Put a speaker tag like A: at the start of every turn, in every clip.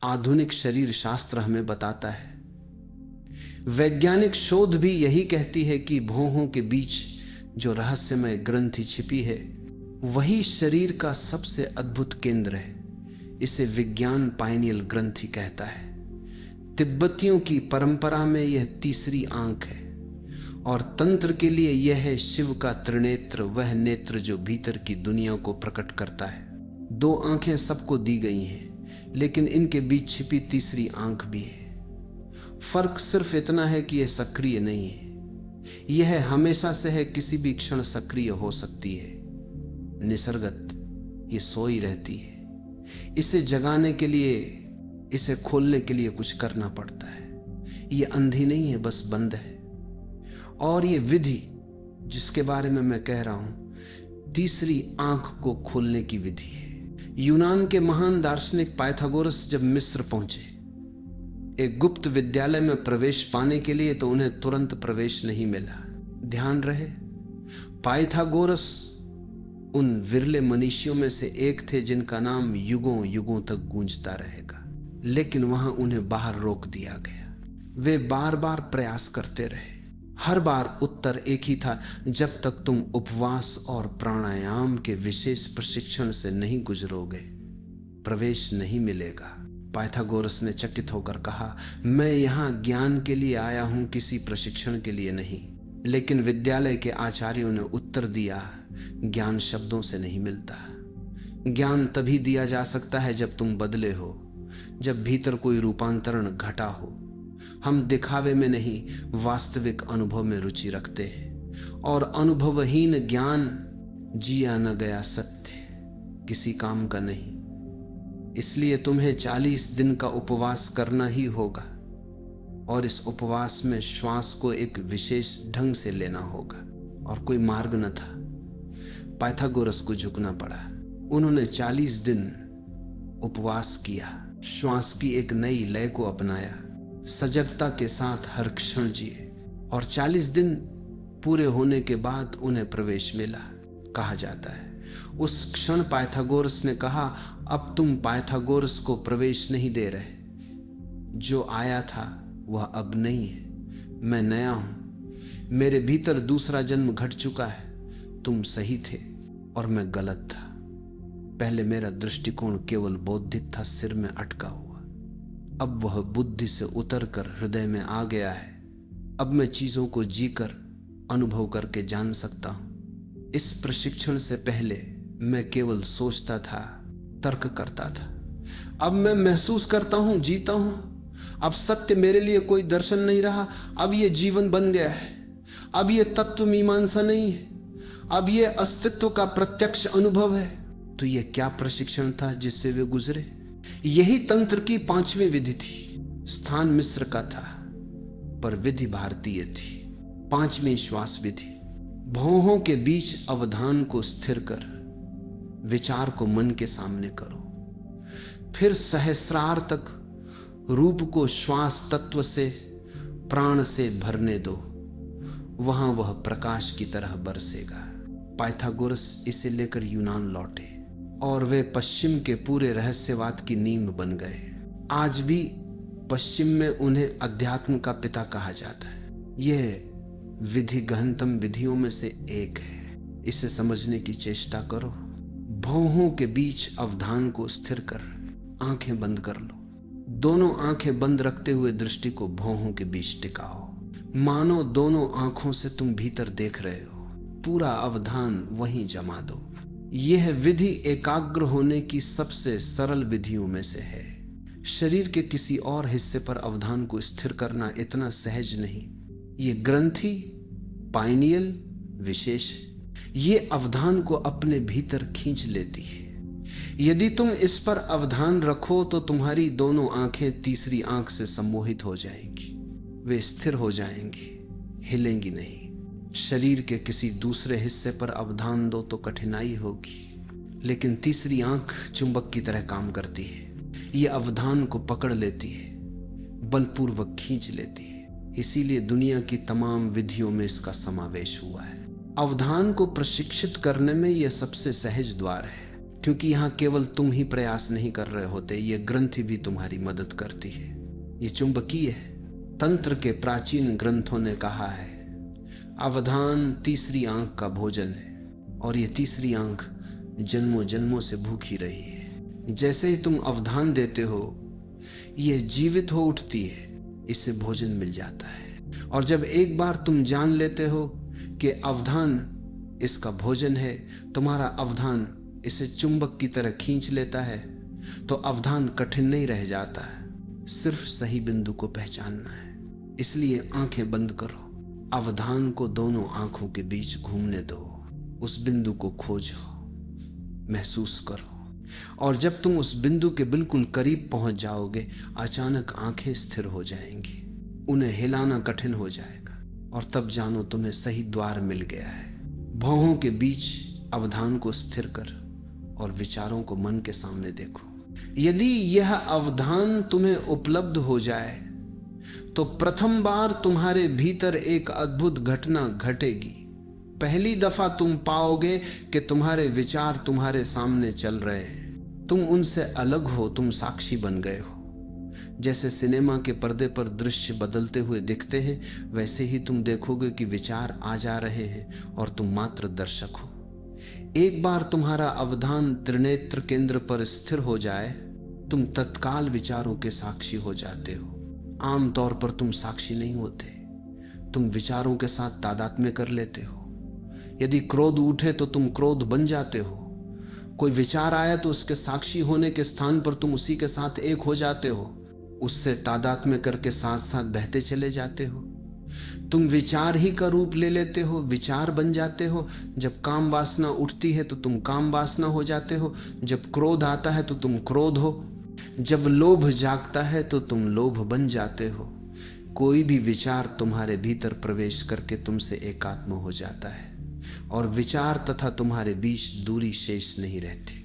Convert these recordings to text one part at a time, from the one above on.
A: आधुनिक शरीर शास्त्र हमें बताता है। वैज्ञानिक शोध भी यही कहती है कि भौहों के बीच जो रहस्यमय ग्रंथि छिपी है वही शरीर का सबसे अद्भुत केंद्र है। इसे विज्ञान पाइनियल ग्रंथि कहता है। तिब्बतियों की परंपरा में यह तीसरी आंख है और तंत्र के लिए यह है शिव का त्रिनेत्र, वह नेत्र जो भीतर की दुनिया को प्रकट करता है। दो आंखें सबको दी गई हैं, लेकिन इनके बीच छिपी तीसरी आंख भी है। फर्क सिर्फ इतना है कि यह सक्रिय नहीं है। यह हमेशा से है, किसी भी क्षण सक्रिय हो सकती है। निसर्गत ये सोई रहती है। इसे जगाने के लिए, इसे खोलने के लिए कुछ करना पड़ता है। ये अंधी नहीं है, बस बंद है। और ये विधि जिसके बारे में मैं कह रहा हूं, तीसरी आंख को खोलने की विधि है। यूनान के महान दार्शनिक पाइथागोरस जब मिस्र पहुंचे एक गुप्त विद्यालय में प्रवेश पाने के लिए, तो उन्हें तुरंत प्रवेश नहीं मिला। ध्यान रहे, पाइथागोरस उन विरले मनीषियों में से एक थे जिनका नाम युगों युगों तक गूंजता रहेगा, लेकिन वहां उन्हें बाहर रोक दिया गया। वे बार बार प्रयास करते रहे। हर बार उत्तर एक ही था, जब तक तुम उपवास और प्राणायाम के विशेष प्रशिक्षण से नहीं गुजरोगे प्रवेश नहीं मिलेगा। पाइथागोरस ने चकित होकर कहा, मैं यहां ज्ञान के लिए आया हूं, किसी प्रशिक्षण के लिए नहीं। लेकिन विद्यालय के आचार्यों ने उत्तर दिया, ज्ञान शब्दों से नहीं मिलता। ज्ञान तभी दिया जा सकता है जब तुम बदले हो, जब भीतर कोई रूपांतरण घटा हो। हम दिखावे में नहीं, वास्तविक अनुभव में रुचि रखते हैं, और अनुभवहीन ज्ञान जिया न गया सत्य किसी काम का नहीं। इसलिए तुम्हें 40 दिन का उपवास करना ही होगा, और इस उपवास में श्वास को एक विशेष ढंग से लेना होगा, और कोई मार्ग न था। पाइथागोरस को झुकना पड़ा। उन्होंने 40 दिन उपवास किया, श्वास की एक नई लय को अपनाया, सजगता के साथ हर क्षण जिए, और 40 दिन पूरे होने के बाद उन्हें प्रवेश मिला। कहा जाता है उस क्षण पाइथागोरस ने कहा, अब तुम पाइथागोरस को प्रवेश नहीं दे रहे। जो आया था वह अब नहीं है, मैं नया हूं। मेरे भीतर दूसरा जन्म घट चुका है। तुम सही थे और मैं गलत था। पहले मेरा दृष्टिकोण केवल बौद्धिक था, सिर में अटका हुआ। अब वह बुद्धि से उतरकर हृदय में आ गया है। अब मैं चीजों को जीकर अनुभव करके जान सकता हूं। इस प्रशिक्षण से पहले मैं केवल सोचता था, तर्क करता था। अब मैं महसूस करता हूं, जीता हूं। अब सत्य मेरे लिए कोई दर्शन नहीं रहा, अब यह जीवन बन गया है। अब यह तत्व मीमांसा नहीं है, अब यह अस्तित्व का प्रत्यक्ष अनुभव है। तो यह क्या प्रशिक्षण था जिससे वे गुजरे? यही तंत्र की 5वीं विधि थी। स्थान मिस्र का था, पर विधि भारतीय थी। 5वीं श्वास विधि। भौहों के बीच अवधान को स्थिर कर विचार को मन के सामने करो, फिर सहस्रार तक रूप को श्वास तत्व से, प्राण से भरने दो। वहां वह प्रकाश की तरह बरसेगा। पाइथागोरस इसे लेकर यूनान लौटे और वे पश्चिम के पूरे रहस्यवाद की नींव बन गए। आज भी पश्चिम में उन्हें अध्यात्म का पिता कहा जाता है। यह विधि गहनतम विधियों में से एक है। इसे समझने की चेष्टा करो। भौहों के बीच अवधान को स्थिर कर आंखें बंद कर लो। दोनों आंखें बंद रखते हुए दृष्टि को भौहों के बीच टिकाओ। मानो दोनों आंखों से तुम भीतर देख रहे हो। पूरा अवधान वहीं जमा दो। यह विधि एकाग्र होने की सबसे सरल विधियों में से है। शरीर के किसी और हिस्से पर अवधान को स्थिर करना इतना सहज नहीं। ये ग्रंथि पाइनियल विशेष है। ये अवधान को अपने भीतर खींच लेती है। यदि तुम इस पर अवधान रखो तो तुम्हारी दोनों आंखें तीसरी आंख से सम्मोहित हो जाएंगी। वे स्थिर हो जाएंगी, हिलेंगी नहीं। शरीर के किसी दूसरे हिस्से पर अवधान दो तो कठिनाई होगी, लेकिन तीसरी आंख चुंबक की तरह काम करती है। ये अवधान को पकड़ लेती है, बलपूर्वक खींच लेती है। इसीलिए दुनिया की तमाम विधियों में इसका समावेश हुआ है। अवधान को प्रशिक्षित करने में यह सबसे सहज द्वार है। क्योंकि यहां केवल तुम ही प्रयास नहीं कर रहे होते, ये ग्रंथि भी तुम्हारी मदद करती है। ये चुंबकीय है। तंत्र के प्राचीन ग्रंथों ने कहा है अवधान तीसरी आंख का भोजन है, और ये तीसरी आंख जन्मों जन्मों से भूखी रही है। जैसे ही तुम अवधान देते हो, ये जीवित हो उठती है, इससे भोजन मिल जाता है। और जब एक बार तुम जान लेते हो कि अवधान इसका भोजन है, तुम्हारा अवधान इसे चुंबक की तरह खींच लेता है, तो अवधान कठिन नहीं रह जाता है, सिर्फ सही बिंदु को पहचानना है। इसलिए आंखें बंद करो, अवधान को दोनों आंखों के बीच घूमने दो, उस बिंदु को खोजो, महसूस करो। और जब तुम उस बिंदु के बिल्कुल करीब पहुंच जाओगे, अचानक आंखें स्थिर हो जाएंगी, उन्हें हिलाना कठिन हो जाएगा, और तब जानो तुम्हें सही द्वार मिल गया है। भौहों के बीच अवधान को स्थिर कर और विचारों को मन के सामने देखो। यदि यह अवधान तुम्हें उपलब्ध हो जाए तो प्रथम बार तुम्हारे भीतर एक अद्भुत घटना घटेगी। पहली दफा तुम पाओगे कि तुम्हारे विचार तुम्हारे सामने चल रहे हैं, तुम उनसे अलग हो, तुम साक्षी बन गए हो। जैसे सिनेमा के पर्दे पर दृश्य बदलते हुए दिखते हैं, वैसे ही तुम देखोगे कि विचार आ जा रहे हैं और तुम मात्र दर्शक हो। एक बार तुम्हारा अवधान त्रिनेत्र केंद्र पर स्थिर हो जाए, तुम तत्काल विचारों के साक्षी हो जाते हो। आमतौर पर तुम साक्षी नहीं होते, तुम विचारों के साथ तादात्म्य कर लेते हो। यदि क्रोध उठे तो तुम क्रोध बन जाते हो। कोई विचार आया तो उसके साक्षी होने के स्थान पर तुम उसी के साथ एक हो जाते हो, उससे तादात्म्य करके साथ साथ बहते चले जाते हो। तुम विचार ही का रूप ले लेते हो, विचार बन जाते हो। जब काम वासना उठती है तो तुम काम वासना हो जाते हो, जब क्रोध आता है तो तुम क्रोध हो, जब लोभ जागता है तो तुम लोभ बन जाते हो। कोई भी विचार तुम्हारे भीतर प्रवेश करके तुमसे एकात्म हो जाता है और विचार तथा तुम्हारे बीच दूरी शेष नहीं रहती।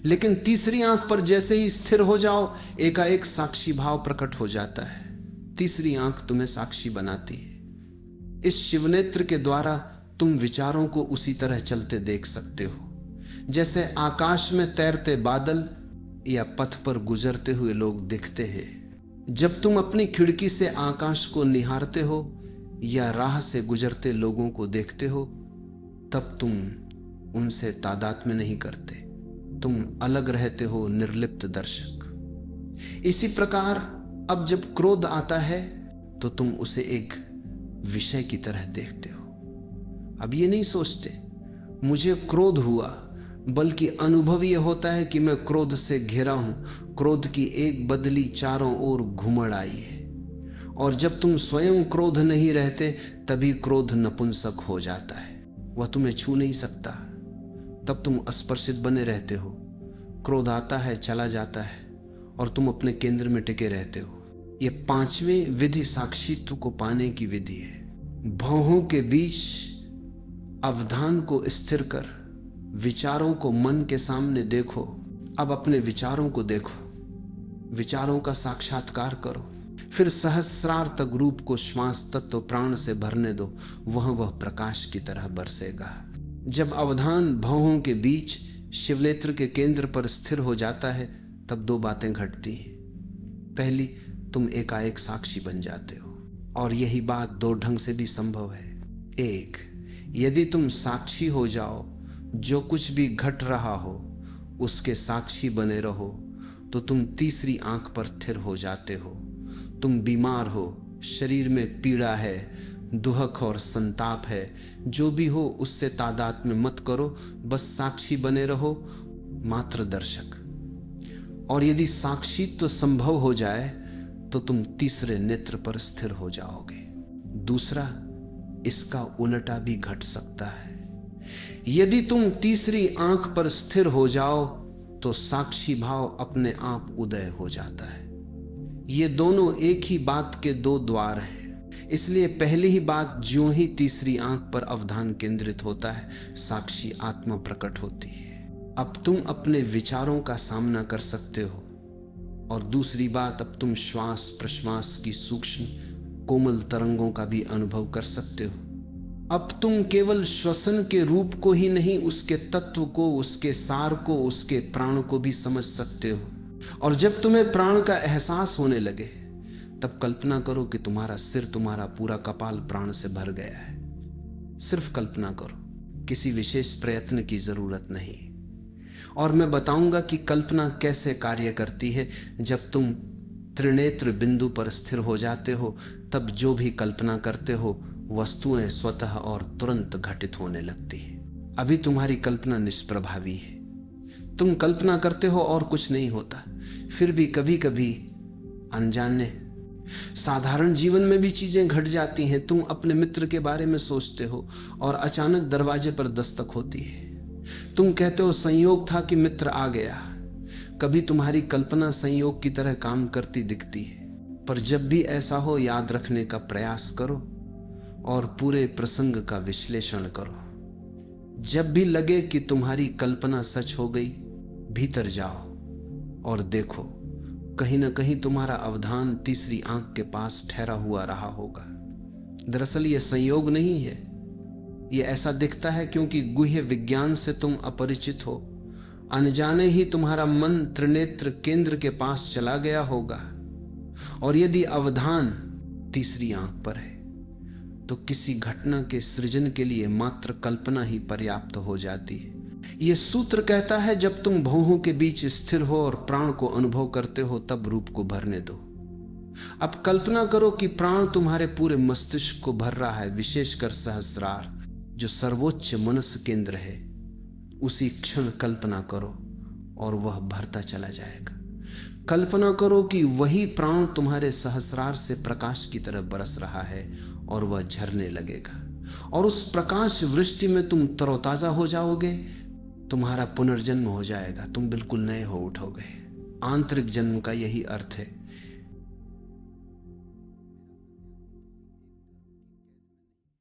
A: लेकिन तीसरी आंख पर जैसे ही स्थिर हो जाओ, एकाएक साक्षी भाव प्रकट हो जाता है। तीसरी आंख तुम्हें साक्षी बनाती है। इस शिवनेत्र के द्वारा तुम विचारों को उसी तरह चलते देख सकते हो जैसे आकाश में तैरते बादल या पथ पर गुजरते हुए लोग दिखते हैं। जब तुम अपनी खिड़की से आकाश को निहारते हो या राह से गुजरते लोगों को देखते हो, तब तुम उनसे तादात्म्य नहीं करते, तुम अलग रहते हो, निर्लिप्त दर्शक। इसी प्रकार अब जब क्रोध आता है तो तुम उसे एक विषय की तरह देखते हो। अब ये नहीं सोचते मुझे क्रोध हुआ, बल्कि अनुभव यह होता है कि मैं क्रोध से घिरा हूं, क्रोध की एक बदली चारों ओर घुमड़ आई है। और जब तुम स्वयं क्रोध नहीं रहते, तभी क्रोध नपुंसक हो जाता है, वह तुम्हें छू नहीं सकता, तब तुम अस्पर्शित बने रहते हो। क्रोध आता है, चला जाता है और तुम अपने केंद्र में टिके रहते हो। यह पांचवें विधि साक्षित्व को पाने की विधि है। भौहों के बीच अवधान को स्थिर कर विचारों को मन के सामने देखो। अब अपने विचारों को देखो, विचारों का साक्षात्कार करो, फिर सहस्रार्थक रूप को श्वास तत्व प्राण से भरने दो, वह प्रकाश की तरह बरसेगा। जब अवधान भौहों के बीच शिवनेत्र के केंद्र पर स्थिर हो जाता है, तब दो बातें घटती हैं। पहली, तुम एकाएक साक्षी बन जाते हो, और यही बात दो ढंग से भी संभव है। एक, यदि तुम साक्षी हो जाओ, जो कुछ भी घट रहा हो उसके साक्षी बने रहो, तो तुम तीसरी आंख पर स्थिर हो जाते हो। तुम बीमार हो, शरीर में पीड़ा है, दुहक और संताप है, जो भी हो उससे तादात्म्य मत करो, बस साक्षी बने रहो, मात्र दर्शक। और यदि साक्षित्व संभव हो जाए तो तुम तीसरे नेत्र पर स्थिर हो जाओगे। दूसरा, इसका उल्टा भी घट सकता है। यदि तुम तीसरी आंख पर स्थिर हो जाओ तो साक्षी भाव अपने आप उदय हो जाता है। ये दोनों एक ही बात के दो द्वार हैं। इसलिए पहली ही बात, ज्यों ही तीसरी आंख पर अवधान केंद्रित होता है, साक्षी आत्मा प्रकट होती है। अब तुम अपने विचारों का सामना कर सकते हो। और दूसरी बात, अब तुम श्वास प्रश्वास की सूक्ष्म कोमल तरंगों का भी अनुभव कर सकते हो। अब तुम केवल श्वसन के रूप को ही नहीं, उसके तत्व को, उसके सार को, उसके प्राण को भी समझ सकते हो। और जब तुम्हें प्राण का एहसास होने लगे तब कल्पना करो कि तुम्हारा सिर, तुम्हारा पूरा कपाल प्राण से भर गया है। सिर्फ कल्पना करो, किसी विशेष प्रयत्न की जरूरत नहीं। और मैं बताऊंगा कि कल्पना कैसे कार्य करती है। जब तुम त्रिनेत्र बिंदु पर स्थिर हो जाते हो तब जो भी कल्पना करते हो वस्तुएं स्वतः और तुरंत घटित होने लगती है। अभी तुम्हारी कल्पना निष्प्रभावी है, तुम कल्पना करते हो और कुछ नहीं होता। फिर भी कभी कभी अनजाने साधारण जीवन में भी चीजें घट जाती हैं। तुम अपने मित्र के बारे में सोचते हो और अचानक दरवाजे पर दस्तक होती है। तुम कहते हो संयोग था कि मित्र आ गया। कभी तुम्हारी कल्पना संयोग की तरह काम करती दिखती है, पर जब भी ऐसा हो याद रखने का प्रयास करो और पूरे प्रसंग का विश्लेषण करो। जब भी लगे कि तुम्हारी कल्पना सच हो गई, भीतर जाओ और देखो, कहीं ना कहीं तुम्हारा अवधान तीसरी आंख के पास ठहरा हुआ रहा होगा। दरअसल यह संयोग नहीं है, यह ऐसा दिखता है क्योंकि गुह्य विज्ञान से तुम अपरिचित हो। अनजाने ही तुम्हारा मन त्रिनेत्र केंद्र के पास चला गया होगा। और यदि अवधान तीसरी आंख पर है तो किसी घटना के सृजन के लिए मात्र कल्पना ही पर्याप्त हो जाती है। यह सूत्र कहता है, जब तुम भौहों के बीच स्थिर हो और प्राण को अनुभव करते हो तब रूप को भरने दो। अब कल्पना करो कि प्राण तुम्हारे पूरे मस्तिष्क को भर रहा है, विशेषकर सहस्रार जो सर्वोच्च मनस्य केंद्र है। उसी क्षण कल्पना करो और वह भरता चला जाएगा। कल्पना करो कि वही प्राण तुम्हारे सहस्रार से प्रकाश की तरह बरस रहा है और वह झरने लगेगा। और उस प्रकाश वृष्टि में तुम तरोताजा हो जाओगे, तुम्हारा पुनर्जन्म हो जाएगा, तुम बिल्कुल नए हो उठोगे। आंतरिक जन्म का यही अर्थ है।